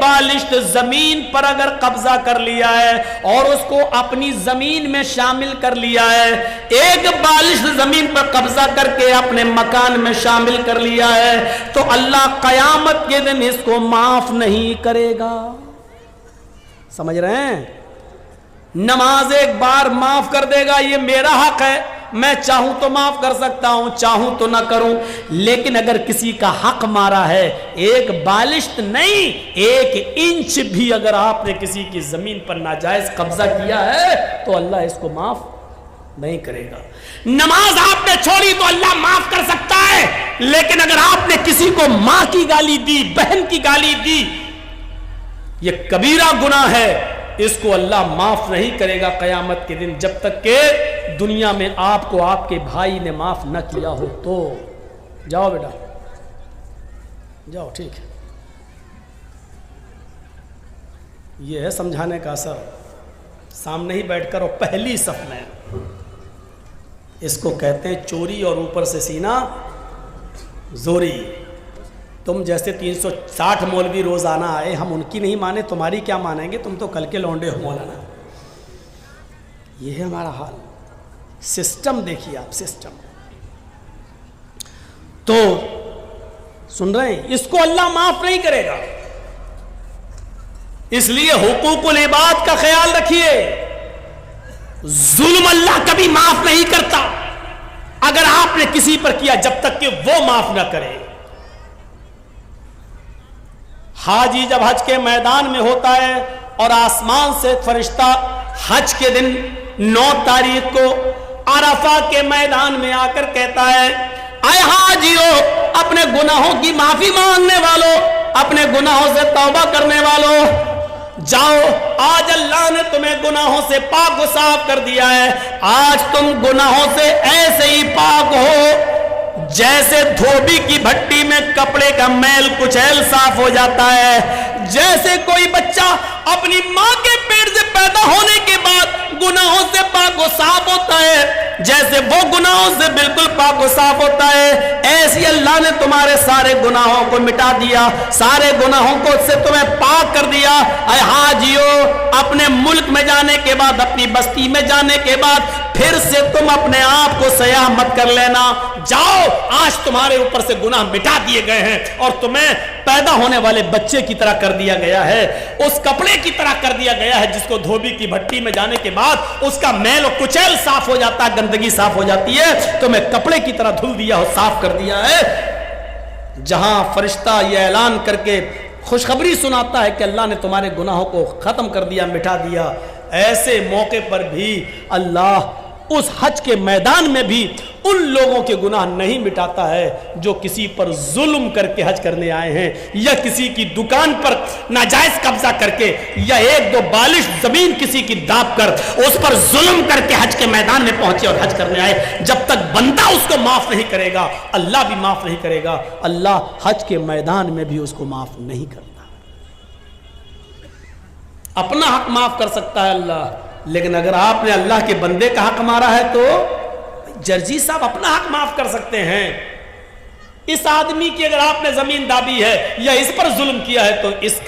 بالشت زمین پر اگر قبضہ کر لیا ہے اور اس کو اپنی زمین میں شامل کر لیا ہے، ایک بالشت زمین پر قبضہ کر کے اپنے مکان میں شامل کر لیا ہے، تو اللہ قیامت کے دن اس کو معاف نہیں کرے گا۔ سمجھ رہے ہیں؟ نماز ایک بار معاف کر دے گا، یہ میرا حق ہے، میں چاہوں تو معاف کر سکتا ہوں، چاہوں تو نہ کروں، لیکن اگر کسی کا حق مارا ہے، ایک بالشت نہیں، 1 انچ بھی اگر آپ نے کسی کی زمین پر ناجائز قبضہ کیا ہے تو اللہ اس کو معاف نہیں کرے گا۔ نماز آپ نے چھوڑی تو اللہ معاف کر سکتا ہے، لیکن اگر آپ نے کسی کو ماں کی گالی دی، بہن کی گالی دی، یہ کبیرہ گناہ ہے، اس کو اللہ معاف نہیں کرے گا قیامت کے دن، جب تک کہ دنیا میں آپ کو آپ کے بھائی نے معاف نہ کیا ہو تو۔ جاؤ بیٹا جاؤ، ٹھیک ہے۔ یہ ہے سمجھانے کا اثر، سامنے ہی بیٹھ کر اور پہلی صف میں، اس کو کہتے ہیں چوری اور اوپر سے سینہ زوری۔ تم جیسے 360 مولوی روزانہ آئے، ہم ان کی نہیں مانے، تمہاری کیا مانیں گے؟ تم تو کل کے لونڈے ہو مولانا۔ یہ ہے ہمارا حال۔ سسٹم دیکھیے آپ، سسٹم۔ تو سن رہے ہیں، اس کو اللہ معاف نہیں کرے گا، اس لیے حقوق العباد کا خیال رکھیے۔ ظلم اللہ کبھی معاف نہیں کرتا اگر آپ نے کسی پر کیا، جب تک کہ وہ معاف نہ کرے۔ حاجی جب حج کے میدان میں ہوتا ہے اور آسمان سے فرشتہ حج کے دن 9 تاریخ کو عرفہ کے میدان میں آ کر کہتا ہے، اے حاجیو، اپنے گناہوں کی معافی مانگنے والوں، اپنے گناہوں سے توبہ کرنے والوں، جاؤ، آج اللہ نے تمہیں گناہوں سے پاک و صاف کر دیا ہے، آج تم گناہوں سے ایسے ہی پاک ہو جیسے دھوبی کی بھٹی میں کپڑے کا میل کچیل صاف ہو جاتا ہے، جیسے کوئی بچہ اپنی ماں کے پیٹ سے پیدا ہونے کے بعد گناہوں سے پاک و صاف ہوتا ہے، جیسے وہ گناہوں سے بالکل پاک و صاف ہوتا ہے، ایسی اللہ نے تمہارے سارے گناہوں کو مٹا دیا، سارے گناہوں کو سے تمہیں پاک کر دیا۔ اے حاجیو، اپنے ملک میں جانے کے بعد، اپنی بستی میں جانے کے بعد پھر سے تم اپنے آپ کو سیاح مت کر لینا، جاؤ، آج تمہارے اوپر سے گناہ مٹا دیے گئے ہیں اور تمہیں پیدا ہونے والے بچے کی طرح کر دیا گیا ہے، اس کپڑے کی طرح کر دیا گیا ہے جس کو دھوبی کی بھٹی میں جانے کے بعد اس کا میل و کچیل صاف ہو جاتا ہے، گندگی صاف ہو جاتی ہے، تمہیں کپڑے کی طرح دھل دیا ہو، صاف کر دیا ہے۔ جہاں فرشتہ یہ اعلان کر کے خوشخبری سناتا ہے کہ اللہ نے تمہارے گناہوں کو ختم کر دیا، مٹا دیا، ایسے موقع پر بھی اللہ اس حج کے میدان میں بھی ان لوگوں کے گناہ نہیں مٹاتا ہے جو کسی پر ظلم کر کے حج کرنے آئے ہیں، یا کسی کی دکان پر ناجائز قبضہ کر کے، یا 1-2 بالش زمین کسی کی داب کر اس پر ظلم کر کے حج کے میدان میں پہنچے اور حج کرنے آئے۔ جب تک بندہ اس کو معاف نہیں کرے گا، اللہ بھی معاف نہیں کرے گا۔ اللہ حج کے میدان میں بھی اس کو معاف نہیں کرتا۔ اپنا حق معاف کر سکتا ہے اللہ، لیکن اگر آپ نے اللہ کے بندے کا حق مارا ہے تو جرجی صاحب اپنا حق معاف کر سکتے ہیں۔ اس آدمی کی اگر آپ نے زمین دابی ہے یا اس پر ظلم کیا ہے تو اس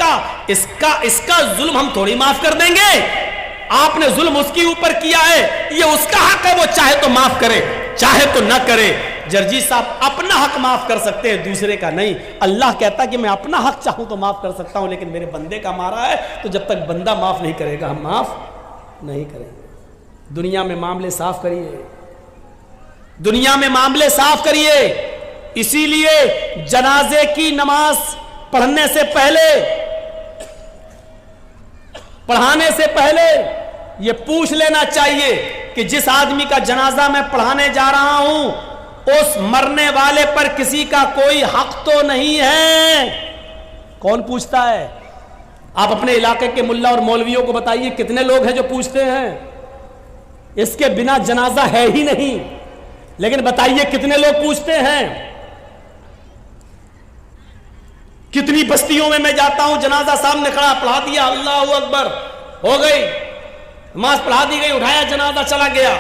کا ظلم ہم تھوڑی معاف کر دیں گے۔ آپ نے ظلم اس کے اوپر کیا ہے، یہ اس کا حق ہے، وہ چاہے تو معاف کرے، چاہے تو نہ کرے۔ جرجی صاحب اپنا حق معاف کر سکتے ہیں، دوسرے کا نہیں۔ اللہ کہتا کہ میں اپنا حق چاہوں تو معاف کر سکتا ہوں، لیکن میرے بندے کا مارا ہے تو جب تک بندہ معاف نہیں کرے گا ہم معاف نہیں کریں گے۔ دنیا میں معاملے صاف کریے، دنیا میں معاملے صاف کریے۔ اسی لیے جنازے کی نماز پڑھنے سے پہلے، پڑھانے سے پہلے یہ پوچھ لینا چاہیے کہ جس آدمی کا جنازہ میں پڑھانے جا رہا ہوں اس مرنے والے پر کسی کا کوئی حق تو نہیں ہے۔ کون پوچھتا ہے؟ آپ اپنے علاقے کے ملا اور مولویوں کو بتائیے کتنے لوگ ہیں جو پوچھتے ہیں؟ اس کے بنا جنازہ ہے ہی نہیں، لیکن بتائیے کتنے لوگ پوچھتے ہیں؟ کتنی بستیوں میں جاتا ہوں، جنازہ سامنے کھڑا، پڑھا دیا، اللہ اکبر، ہو گئی نماز، پڑھا دی گئی، اٹھایا جنازہ، چلا گیا،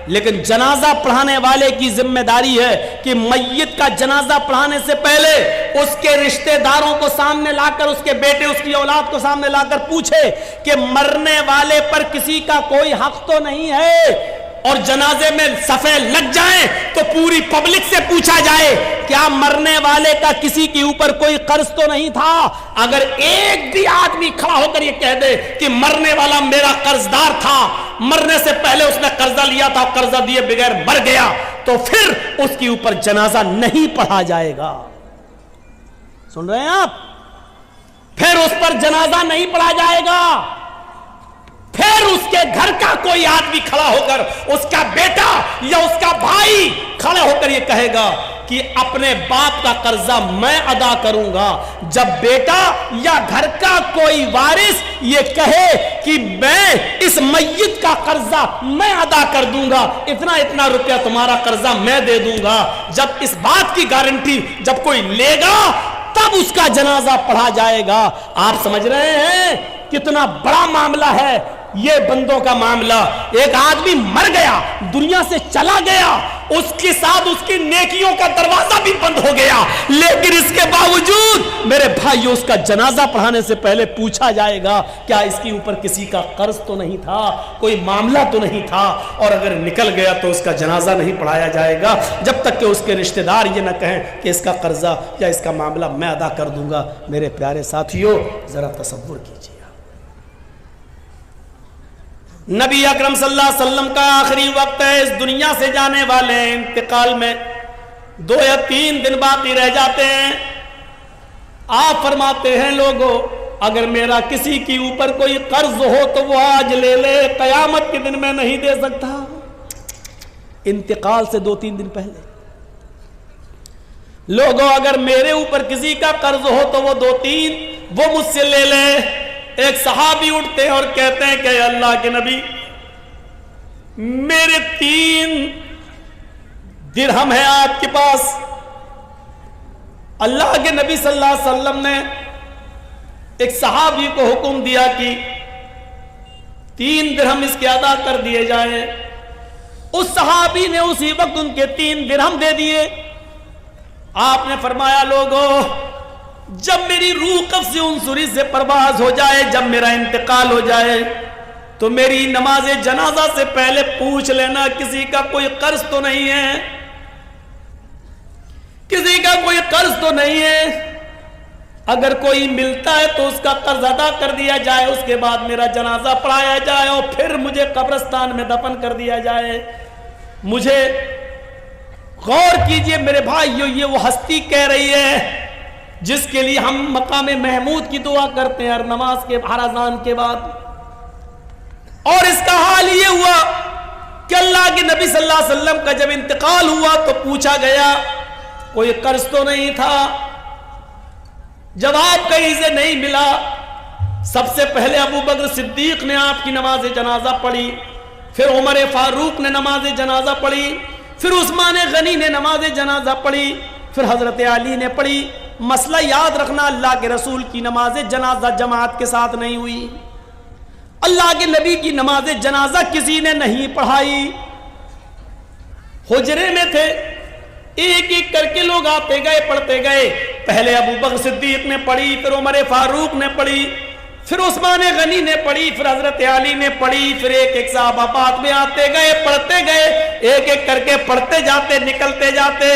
لیکن جنازہ پڑھانے والے کی ذمہ داری ہے کہ میت کا جنازہ پڑھانے سے پہلے اس کے رشتہ داروں کو سامنے لا کر، اس کے بیٹے، اس کی اولاد کو سامنے لا کر پوچھے کہ مرنے والے پر کسی کا کوئی حق تو نہیں ہے، اور جنازے میں صفیں لگ جائیں تو پوری پبلک سے پوچھا جائے کیا مرنے والے کا کسی کے اوپر کوئی قرض تو نہیں تھا۔ اگر ایک بھی آدمی کھڑا ہو کر یہ کہہ دے کہ مرنے والا میرا قرضدار تھا، مرنے سے پہلے اس نے قرضہ لیا تھا، قرضہ دیے بغیر مر گیا، تو پھر اس کے اوپر جنازہ نہیں پڑھا جائے گا۔ سن رہے ہیں آپ؟ پھر اس پر جنازہ نہیں پڑھا جائے گا۔ پھر اس کے گھر کا کوئی آدمی کھڑا ہو کر، اس کا بیٹا یا اس کا بھائی کھڑا ہو کر یہ کہے گا کہ اپنے باپ کا قرضہ میں ادا کروں گا، جب بیٹا یا گھر کا کوئی وارث یہ کہے کہ میں اس میت کا قرضہ میں ادا کر دوں گا، اتنا روپیہ تمہارا قرضہ میں دے دوں گا، جب اس بات کی گارنٹی جب کوئی لے گا تب اس کا جنازہ پڑھا جائے گا۔ آپ سمجھ رہے ہیں کتنا بڑا معاملہ ہے یہ بندوں کا معاملہ۔ ایک آدمی مر گیا، دنیا سے چلا گیا، اس کے ساتھ اس کی نیکیوں کا دروازہ بھی بند ہو گیا، لیکن اس کے باوجود میرے بھائیوں اس کا جنازہ پڑھانے سے پہلے پوچھا جائے گا کیا اس کے اوپر کسی کا قرض تو نہیں تھا، کوئی معاملہ تو نہیں تھا، اور اگر نکل گیا تو اس کا جنازہ نہیں پڑھایا جائے گا جب تک کہ اس کے رشتہ دار یہ نہ کہیں کہ اس کا قرضہ یا اس کا معاملہ میں ادا کر دوں گا۔ میرے پیارے ساتھیوں ذرا تصور کیجیے، نبی اکرم صلی اللہ علیہ وسلم کا آخری وقت ہے، اس دنیا سے جانے والے ہیں، انتقال میں 2 یا 3 دن باقی رہ جاتے ہیں۔ آپ فرماتے ہیں لوگوں اگر میرا کسی کے اوپر کوئی قرض ہو تو وہ آج لے لے، قیامت کے دن میں نہیں دے سکتا۔ انتقال سے 2-3 دن پہلے لوگوں اگر میرے اوپر کسی کا قرض ہو تو وہ 2-3 وہ مجھ سے لے لے۔ ایک صحابی اٹھتے ہیں اور کہتے ہیں کہ اللہ کے نبی میرے 3 درہم ہیں آپ کے پاس۔ اللہ کے نبی صلی اللہ علیہ وسلم نے ایک صحابی کو حکم دیا کہ 3 درہم اس کے ادا کر دیے جائیں۔ اس صحابی نے اسی وقت ان کے 3 درہم دے دیے۔ آپ نے فرمایا لوگوں جب میری روح قبض عنصری سے پرواز ہو جائے، جب میرا انتقال ہو جائے تو میری نماز جنازہ سے پہلے پوچھ لینا کسی کا کوئی قرض تو نہیں ہے، کسی کا کوئی قرض تو نہیں ہے۔ اگر کوئی ملتا ہے تو اس کا قرض ادا کر دیا جائے، اس کے بعد میرا جنازہ پڑھایا جائے اور پھر مجھے قبرستان میں دفن کر دیا جائے۔ مجھے غور کیجئے میرے بھائیو، یہ وہ ہستی کہہ رہی ہے جس کے لیے ہم مقام محمود کی دعا کرتے ہیں ہر نماز کے، ہر اذان کے بعد۔ اور اس کا حال یہ ہوا کہ اللہ کے نبی صلی اللہ علیہ وسلم کا جب انتقال ہوا تو پوچھا گیا کوئی قرض تو نہیں تھا؟ جواب کہیں سے نہیں ملا۔ سب سے پہلے ابو بکر صدیق نے آپ کی نماز جنازہ پڑھی، پھر عمر فاروق نے نماز جنازہ پڑھی، پھر عثمان غنی نے نماز جنازہ پڑھی، پھر حضرت علی نے پڑھی۔ مسئلہ یاد رکھنا، اللہ کے رسول کی نماز جنازہ جماعت کے ساتھ نہیں ہوئی، اللہ کے نبی کی نماز جنازہ کسی نے نہیں پڑھائی۔ حجرے میں تھے، ایک ایک کر کے لوگ آتے گئے، پڑھتے گئے۔ پہلے ابو بکر صدیق نے پڑھی، پھر عمر فاروق نے پڑھی، پھر عثمان غنی نے پڑھی، پھر حضرت علی نے پڑھی، پھر ایک ایک صحابہ بعد میں آتے گئے، پڑھتے گئے، ایک ایک کر کے پڑھتے جاتے، نکلتے جاتے،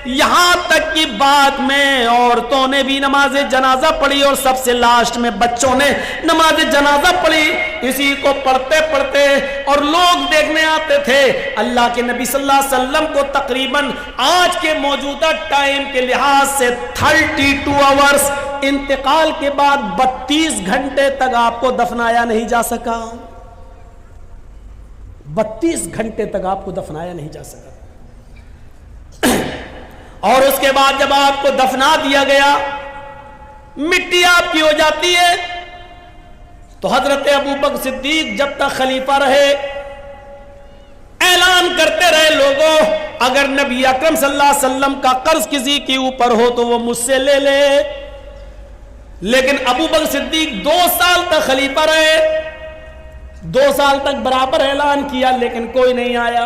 یہاں تک کہ بعد میں عورتوں نے بھی نماز جنازہ پڑھی اور سب سے لاسٹ میں بچوں نے نماز جنازہ پڑھی۔ اسی کو پڑھتے پڑھتے اور لوگ دیکھنے آتے تھے۔ اللہ کے نبی صلی اللہ علیہ وسلم کو تقریباً آج کے موجودہ ٹائم کے لحاظ سے 32 آورز انتقال کے بعد 32 گھنٹے تک آپ کو دفنایا نہیں جا سکا۔ 32 گھنٹے تک آپ کو دفنایا نہیں جا سکا۔ اور اس کے بعد جب آپ کو دفنا دیا گیا، مٹی آپ کی ہو جاتی ہے، تو حضرت ابو بکر صدیق جب تک خلیفہ رہے اعلان کرتے رہے لوگوں اگر نبی اکرم صلی اللہ علیہ وسلم کا قرض کسی کے اوپر ہو تو وہ مجھ سے لے لے۔ لیکن ابو بکر صدیق 2 سال تک خلیفہ رہے، 2 سال تک برابر اعلان کیا لیکن کوئی نہیں آیا۔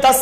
10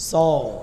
100।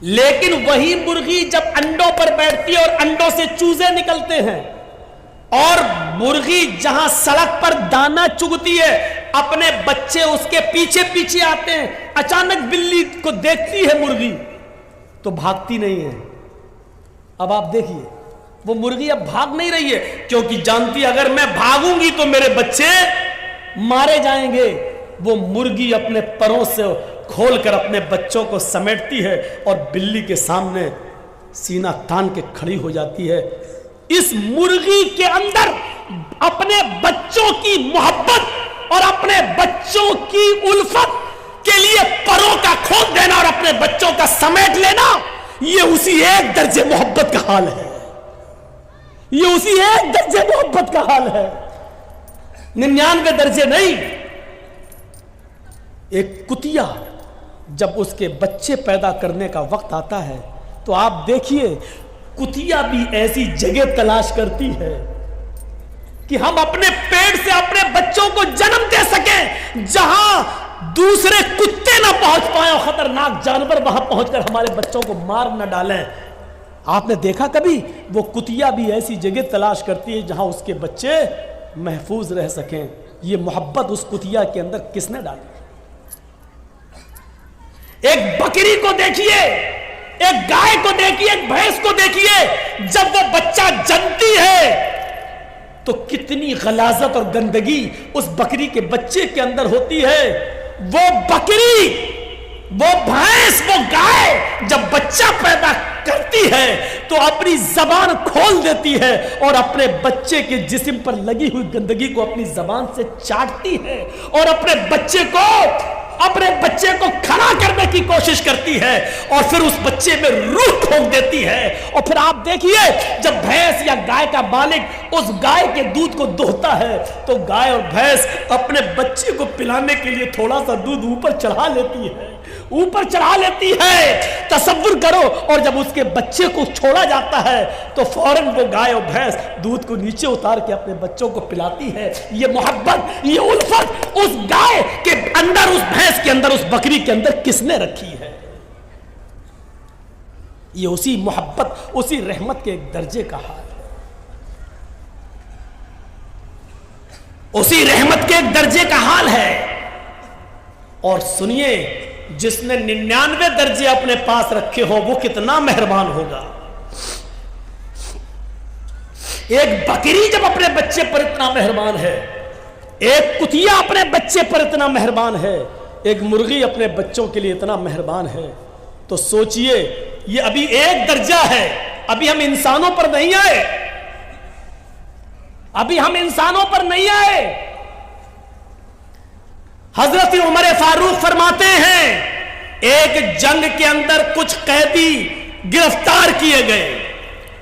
لیکن وہی مرغی جب انڈوں پر بیٹھتی ہے اور انڈوں سے چوزے نکلتے ہیں، اور مرغی جہاں سڑک پر دانا چگتی ہے اپنے بچے اس کے پیچھے پیچھے آتے ہیں، اچانک بلی کو دیکھتی ہے مرغی تو بھاگتی نہیں ہے۔ اب آپ دیکھیے وہ مرغی اب بھاگ نہیں رہی ہے، کیونکہ جانتی اگر میں بھاگوں گی تو میرے بچے مارے جائیں گے۔ وہ مرغی اپنے پروں سے کھول کر اپنے بچوں کو سمیٹتی ہے اور بلی کے سامنے سینہ تان کے کھڑی ہو جاتی ہے۔ اس مرغی کے اندر اپنے بچوں کی محبت اور اپنے بچوں کی الفت کے لیے پروں کا کھول دینا اور اپنے بچوں کا سمیٹ لینا، یہ اسی ایک درجے محبت کا حال ہے، یہ اسی ایک درجے محبت کا حال ہے، 99 درجے نہیں۔ ایک کتیا جب اس کے بچے پیدا کرنے کا وقت آتا ہے تو آپ دیکھیے کتیا بھی ایسی جگہ تلاش کرتی ہے کہ ہم اپنے پیٹ سے اپنے بچوں کو جنم دے سکیں جہاں دوسرے کتے نہ پہنچ پائیں اور خطرناک جانور وہاں پہنچ کر ہمارے بچوں کو مار نہ ڈالیں۔ آپ نے دیکھا کبھی وہ کتیا بھی ایسی جگہ تلاش کرتی ہے جہاں اس کے بچے محفوظ رہ سکیں۔ یہ محبت اس کتیا کے اندر کس نے ڈالی؟ ایک بکری کو دیکھیے، ایک گائے کو دیکھیے، ایک بھینس کو دیکھیے، جب وہ بچہ جنتی ہے تو کتنی غلاظت اور گندگی اس بکری کے بچے کے اندر ہوتی ہے۔ وہ بکری، وہ بھینس، وہ گائے جب بچہ پیدا کرتی ہے تو اپنی زبان کھول دیتی ہے اور اپنے بچے کے جسم پر لگی ہوئی گندگی کو اپنی زبان سے چاٹتی ہے اور اپنے بچے کو کھڑا کرنے کی کوشش کرتی ہے اور پھر اس بچے میں روح پھونک دیتی ہے۔ اور پھر آپ دیکھیے جب بھینس یا گائے کا مالک اس گائے کے دودھ کو دوہتا ہے تو گائے اور بھینس اپنے بچے کو پلانے کے لیے تھوڑا سا دودھ اوپر چڑھا لیتی ہے، تصور کرو۔ اور جب اس کے بچے کو چھوڑا جاتا ہے تو فوراً وہ گائے اور بھینس دودھ کو نیچے اتار کے اپنے بچوں کو پلاتی ہے۔ یہ محبت، یہ الفت اس گائے کے اندر، اس بھینس کے اندر، اس بکری کے اندر کس نے رکھی ہے؟ یہ اسی محبت، اسی رحمت کے ایک درجے کا حال ہے، اسی رحمت کے ایک درجے کا حال ہے۔ اور سنیے جس نے 99 درجے اپنے پاس رکھے ہو وہ کتنا مہربان ہوگا۔ ایک بکری جب اپنے بچے پر اتنا مہربان ہے، ایک کتیا اپنے بچے پر اتنا مہربان ہے، ایک مرغی اپنے بچوں کے لیے اتنا مہربان ہے، تو سوچئے یہ ابھی ایک درجہ ہے، ابھی ہم انسانوں پر نہیں آئے، ابھی ہم انسانوں پر نہیں آئے۔ حضرت عمر فاروق فرماتے ہیں ایک جنگ کے اندر کچھ قیدی گرفتار کیے گئے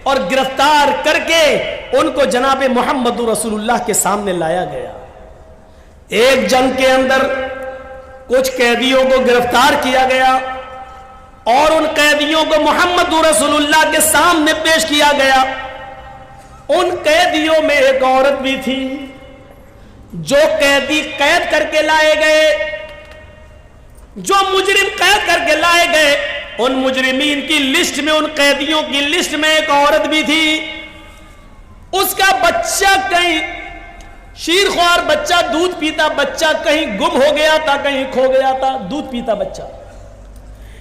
اور گرفتار کر کے ان کو جناب محمد رسول اللہ کے سامنے لایا گیا۔ ایک جنگ کے اندر کچھ قیدیوں کو گرفتار کیا گیا اور ان قیدیوں کو محمد رسول اللہ کے سامنے پیش کیا گیا۔ ان قیدیوں میں ایک عورت بھی تھی۔ جو قیدی قید کر کے لائے گئے، جو مجرم قید کر کے لائے گئے، ان مجرمین کی لسٹ میں، ان قیدیوں کی لسٹ میں ایک عورت بھی تھی۔ اس کا بچہ کہیں شیرخوار بچہ، دودھ پیتا بچہ کہیں گم ہو گیا تھا، کہیں کھو گیا تھا، دودھ پیتا بچہ۔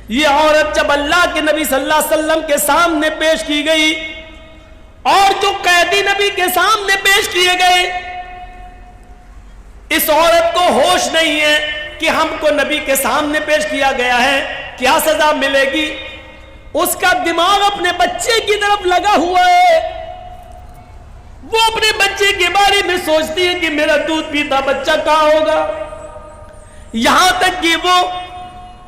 یہ عورت جب اللہ کے نبی صلی اللہ علیہ وسلم کے سامنے پیش کی گئی اور جو قیدی نبی کے سامنے پیش کیے گئے، اس عورت کو ہوش نہیں ہے کہ ہم کو نبی کے سامنے پیش کیا گیا ہے، کیا سزا ملے گی۔ اس کا دماغ اپنے بچے کی طرف لگا ہوا ہے، وہ اپنے بچے کے بارے میں سوچتی ہے کہ میرا دودھ پیتا بچہ کہاں ہوگا۔ یہاں تک کہ وہ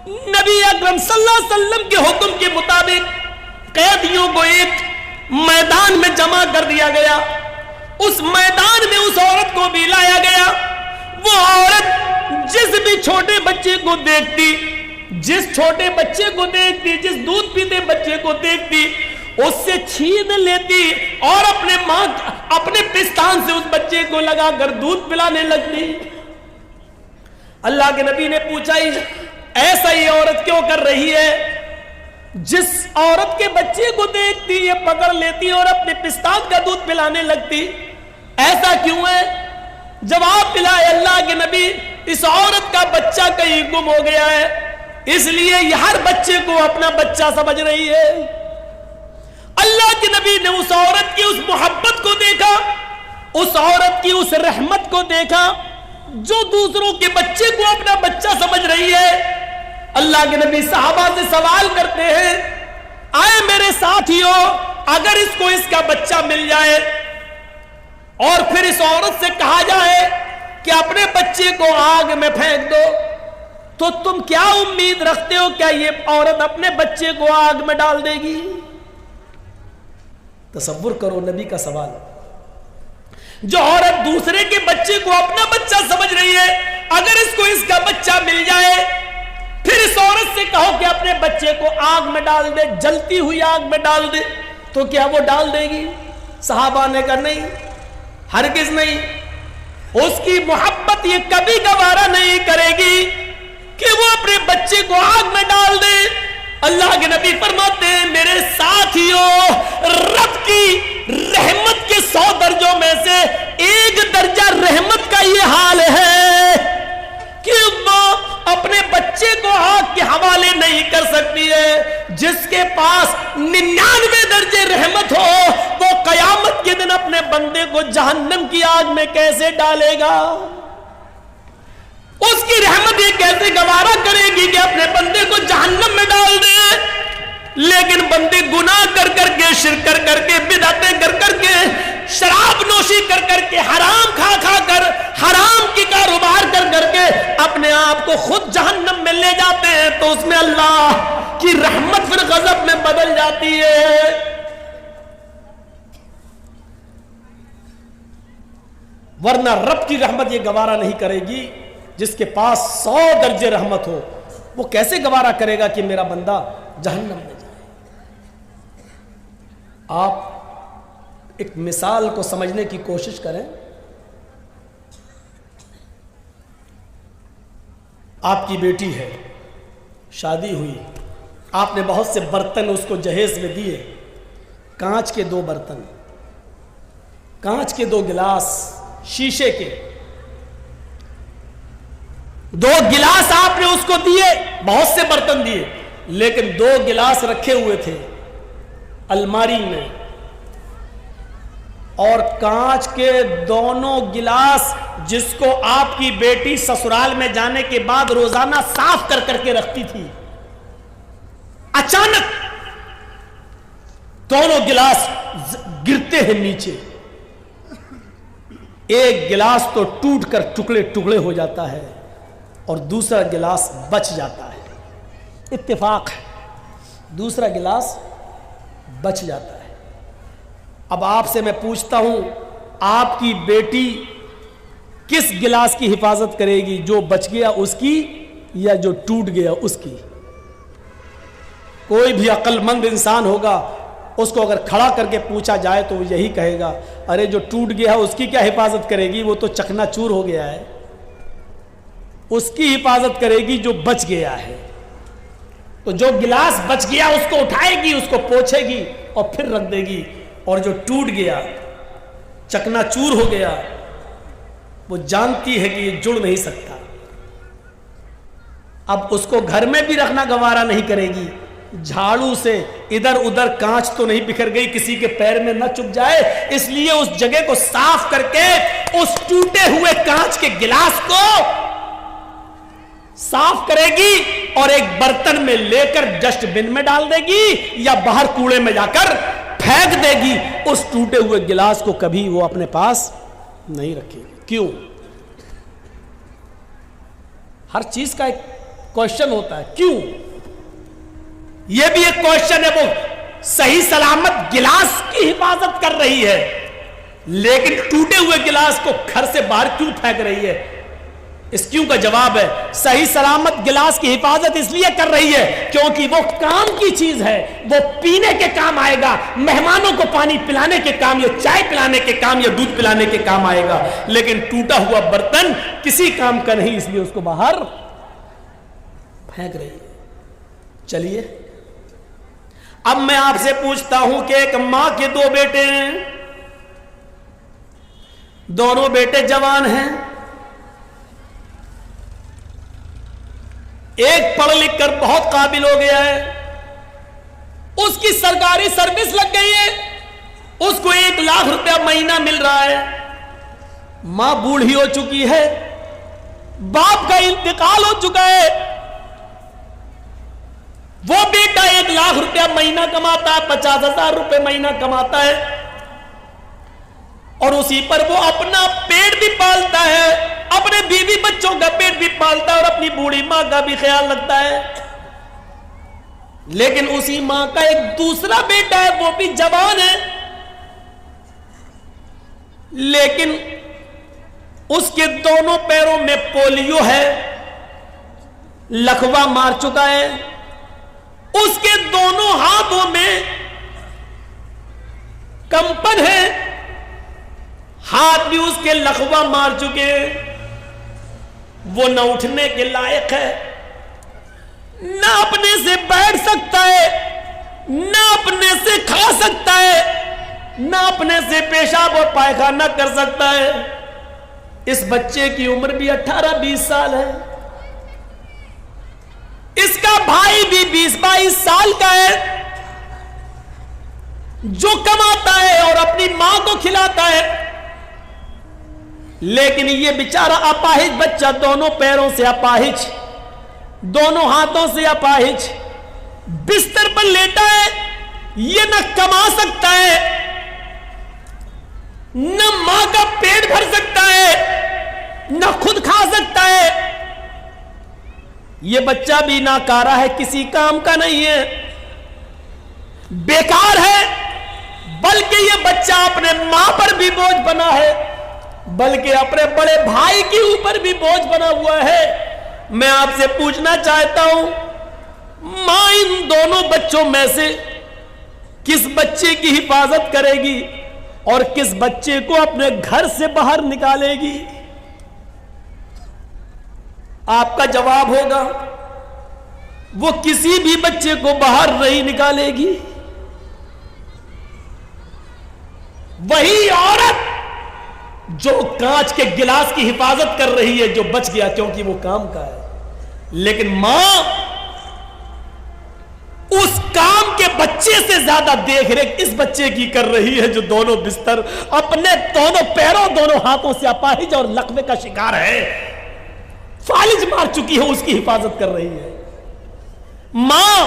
نبی اکرم صلی اللہ علیہ وسلم کے حکم کے مطابق قیدیوں کو ایک میدان میں جمع کر دیا گیا، اس میدان میں اس عورت کو بھی لایا گیا۔ وہ عورت جس بھی چھوٹے بچے کو دیکھتی، جس چھوٹے بچے کو دیکھتی، جس دودھ پیتے بچے کو دیکھتی، اس سے چھین لیتی اور اپنے پستان سے اس بچے کو لگا کر دودھ پلانے لگتی۔ اللہ کے نبی نے پوچھا ایسا یہ عورت کیوں کر رہی ہے؟ جس عورت کے بچے کو دیکھتی یہ پکڑ لیتی اور اپنے پستان کا دودھ پلانے لگتی. ایسا کیوں ہے؟ جواب ملا ہے اللہ کے نبی اس عورت کا بچہ کہیں گم ہو گیا ہے، اس لیے یہ ہر بچے کو اپنا بچہ سمجھ رہی ہے. اللہ کے نبی نے اس عورت کی اس محبت کو دیکھا، اس عورت کی اس رحمت کو دیکھا جو دوسروں کے بچے کو اپنا بچہ سمجھ رہی ہے. اللہ کے نبی صحابہ سے سوال کرتے ہیں، آئے میرے ساتھیوں، اگر اس کو اس کا بچہ مل جائے اور پھر اس عورت سے کہا جائے کہ اپنے بچے کو آگ میں پھینک دو، تو تم کیا امید رکھتے ہو کیا یہ عورت اپنے بچے کو آگ میں ڈال دے گی؟ تصور کرو نبی کا سوال. جو عورت دوسرے کے بچے کو اپنا بچہ سمجھ رہی ہے، اگر اس کو اس کا بچہ مل جائے پھر اس عورت سے کہو کہ اپنے بچے کو آگ میں ڈال دے، جلتی ہوئی آگ میں ڈال دے، تو کیا وہ ڈال دے گی؟ صحابہ نے کہا نہیں، ہرگز نہیں. اس کی محبت یہ کبھی گوارا نہیں کرے گی کہ وہ اپنے بچے کو آگ میں ڈال دے. اللہ کے نبی فرماتے ہیں میرے ساتھیوں، رب کی رحمت کے 100 درجوں میں سے ایک درجہ رحمت کا یہ حال ہے کہ وہ اپنے بچے کو آگ کے حوالے نہیں کر سکتی ہے. جس کے پاس 99 درجے رحمت ہو وہ قیامت کے دن اپنے بندے کو جہنم کی آگ میں کیسے ڈالے گا؟ اس کی رحمت یہ کیسے گوارا کرے گی کہ اپنے بندے کو جہنم میں ڈال دے؟ لیکن بندے گناہ کر کر کے، شرک کر کر کے، بدعتیں کر کر کے، شراب نوشی کر کر کے، حرام کھا کھا کر، حرام کی کاروبار کر کر کے اپنے آپ کو خود جہنم میں لے جاتے ہیں، تو اس میں اللہ کی رحمت پھر غضب میں بدل جاتی ہے. ورنہ رب کی رحمت یہ گوارا نہیں کرے گی. جس کے پاس 100 درجے رحمت ہو وہ کیسے گوارا کرے گا کہ میرا بندہ جہنم میں جائے؟ آپ ایک مثال کو سمجھنے کی کوشش کریں. آپ کی بیٹی ہے، شادی ہوئی، آپ نے بہت سے برتن اس کو جہیز میں دیے، کانچ کے 2 برتن، کانچ کے 2 گلاس، شیشے کے 2 گلاس آپ نے اس کو دیے، بہت سے برتن دیے، لیکن 2 گلاس رکھے ہوئے تھے الماری میں، اور کانچ کے دونوں گلاس جس کو آپ کی بیٹی سسرال میں جانے کے بعد روزانہ صاف کر کر کے رکھتی تھی، اچانک دونوں گلاس گرتے ہیں نیچے. ایک گلاس تو ٹوٹ کر ٹکڑے ٹکڑے ہو جاتا ہے اور دوسرا گلاس بچ جاتا ہے. اتفاق ہے، دوسرا گلاس بچ جاتا ہے. اب آپ سے میں پوچھتا ہوں، آپ کی بیٹی کس گلاس کی حفاظت کرے گی؟ جو بچ گیا اس کی یا جو ٹوٹ گیا اس کی؟ کوئی بھی عقل مند انسان ہوگا، اس کو اگر کھڑا کر کے پوچھا جائے تو وہ یہی کہے گا، ارے جو ٹوٹ گیا اس کی کیا حفاظت کرے گی، وہ تو چکنا چور ہو گیا ہے. اس کی حفاظت کرے گی جو بچ گیا ہے. تو جو گلاس بچ گیا اس کو اٹھائے گی، اس کو پوچھے گی اور پھر رکھ دے گی، اور جو ٹوٹ گیا، چکنا چور ہو گیا، وہ جانتی ہے کہ یہ جڑ نہیں سکتا. اب اس کو گھر میں بھی رکھنا گوارا نہیں کرے گی. جھاڑو سے ادھر ادھر کانچ تو نہیں بکھر گئی، کسی کے پیر میں نہ چپ جائے، اس لیے اس جگہ کو صاف کر کے اس ٹوٹے ہوئے کانچ کے گلاس کو صاف کرے گی اور ایک برتن میں لے کر ڈسٹ بن میں ڈال دے گی یا باہر کوڑے میں جا کر پھینک دے گی. اس ٹوٹے ہوئے گلاس کو کبھی وہ اپنے پاس نہیں رکھے گی. کیوں؟ ہر چیز کا ایک کوشچن ہوتا ہے، کیوں؟ یہ بھی ایک کوشچن ہے. وہ صحیح سلامت گلاس کی حفاظت کر رہی ہے، لیکن ٹوٹے ہوئے گلاس کو گھر سے باہر کیوں پھینک رہی ہے؟ اس کیوں کا جواب ہے، صحیح سلامت گلاس کی حفاظت اس لیے کر رہی ہے کیونکہ وہ کام کی چیز ہے، وہ پینے کے کام آئے گا، مہمانوں کو پانی پلانے کے کام یا چائے پلانے کے کام یا دودھ پلانے کے کام آئے گا. لیکن ٹوٹا ہوا برتن کسی کام کا نہیں، اس لیے اس کو باہر پھینک رہی ہے. چلیے اب میں آپ سے پوچھتا ہوں کہ ایک ماں کے دو بیٹے ہیں، دونوں بیٹے جوان ہیں، ایک پڑھ لکھ کر بہت قابل ہو گیا ہے، اس کی سرکاری سروس لگ گئی ہے، اس کو 1 لاکھ روپیہ مہینہ مل رہا ہے، ماں بوڑھی ہو چکی ہے، باپ کا انتقال ہو چکا ہے، وہ بیٹا 1 لاکھ روپیہ مہینہ کماتا ہے، 50,000 روپے مہینہ کماتا ہے، اور اسی پر وہ اپنا پیٹ بھی پالتا ہے، اپنے بیوی بچوں کا پیٹ بھی پالتا ہے، اور اپنی بوڑھی ماں کا بھی خیال رکھتا ہے۔ لیکن اسی ماں کا ایک دوسرا بیٹا ہے، وہ بھی جوان ہے، لیکن اس کے دونوں پیروں میں پولیو ہے، لکوا مار چکا ہے، اس کے دونوں ہاتھوں میں کمپن ہے، ہاتھ بھی اس کے لکوا مار چکے ہیں، وہ نہ اٹھنے کے لائق ہے، نہ اپنے سے بیٹھ سکتا ہے، نہ اپنے سے کھا سکتا ہے، نہ اپنے سے پیشاب اور پائخانہ کر سکتا ہے۔ اس بچے کی عمر بھی 18-20 سال ہے، اس کا بھائی بھی 20-22 سال کا ہے، جو کماتا ہے اور اپنی ماں کو کھلاتا ہے، لیکن یہ بیچارہ اپاہج بچہ، دونوں پیروں سے اپاہج، دونوں ہاتھوں سے اپاہج، بستر پر لیٹا ہے، یہ نہ کما سکتا ہے، نہ ماں کا پیٹ بھر سکتا ہے، نہ خود کھا سکتا ہے۔ یہ بچہ بھی ناکارہ ہے، کسی کام کا نہیں ہے، بیکار ہے، بلکہ یہ بچہ اپنے ماں پر بھی بوجھ بنا ہے، بلکہ اپنے بڑے بھائی کے اوپر بھی بوجھ بنا ہوا ہے۔ میں آپ سے پوچھنا چاہتا ہوں، ماں ان دونوں بچوں میں سے کس بچے کی حفاظت کرے گی اور کس بچے کو اپنے گھر سے باہر نکالے گی؟ آپ کا جواب ہوگا، وہ کسی بھی بچے کو باہر نہیں نکالے گی۔ وہی عورت جو کانچ کے گلاس کی حفاظت کر رہی ہے، جو بچ گیا کیونکہ وہ کام کا ہے، لیکن ماں اس کام کے بچے سے زیادہ دیکھ ریکھ اس بچے کی کر رہی ہے، جو دونوں بستر، اپنے دونوں پیروں، دونوں ہاتھوں سے اپاہج اور لقوے کا شکار ہے، فالج مار چکی ہے، اس کی حفاظت کر رہی ہے۔ ماں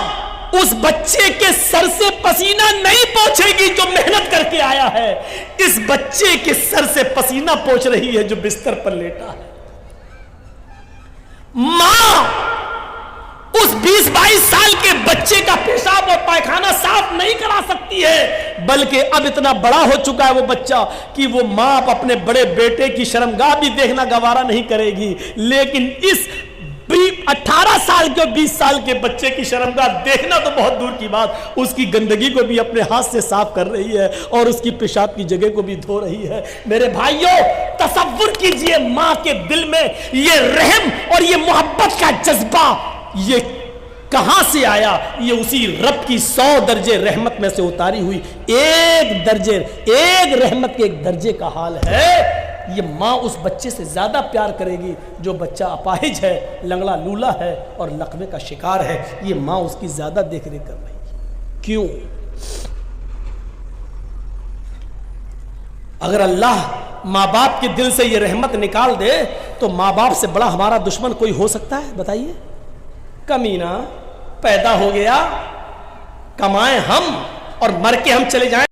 اس بچے کے سر سے پسینہ نہیں پوچھے گی جو محنت کر کے آیا ہے، اس بچے کے سر سے پسینہ پوچھ رہی ہے جو بستر پر لیٹا ہے۔ ماں اس 20-22 سال کے بچے کا پیشاب اور پائخانہ صاف نہیں کرا سکتی ہے، بلکہ اب اتنا بڑا ہو چکا ہے وہ بچہ کہ وہ ماں اپنے بڑے بیٹے کی شرمگاہ بھی دیکھنا گوارا نہیں کرے گی، لیکن اس 18 سال کے 20 سال کے بچے کی شرمگاہ دیکھنا تو بہت دور کی بات، اس کی گندگی کو بھی اپنے ہاتھ سے صاف کر رہی ہے اور اس کی پیشاب کی جگہ کو بھی دھو رہی ہے۔ میرے بھائیوں، تصور کیجئے ماں کے دل میں یہ رحم اور یہ محبت کا جذبہ یہ کہاں سے آیا؟ یہ اسی رب کی 100 درجے رحمت میں سے اتاری ہوئی ایک رحمت کے ایک درجے کا حال ہے۔ یہ ماں اس بچے سے زیادہ پیار کرے گی جو بچہ اپاہج ہے، لنگڑا لولا ہے اور لقوے کا شکار ہے، یہ ماں اس کی زیادہ دیکھ ریکھ کر رہی ہے۔ کیوں؟ اگر اللہ ماں باپ کے دل سے یہ رحمت نکال دے تو ماں باپ سے بڑا ہمارا دشمن کوئی ہو سکتا ہے؟ بتائیے۔ کمینہ پیدا ہو گیا، کمائیں ہم اور مر کے ہم چلے جائیں۔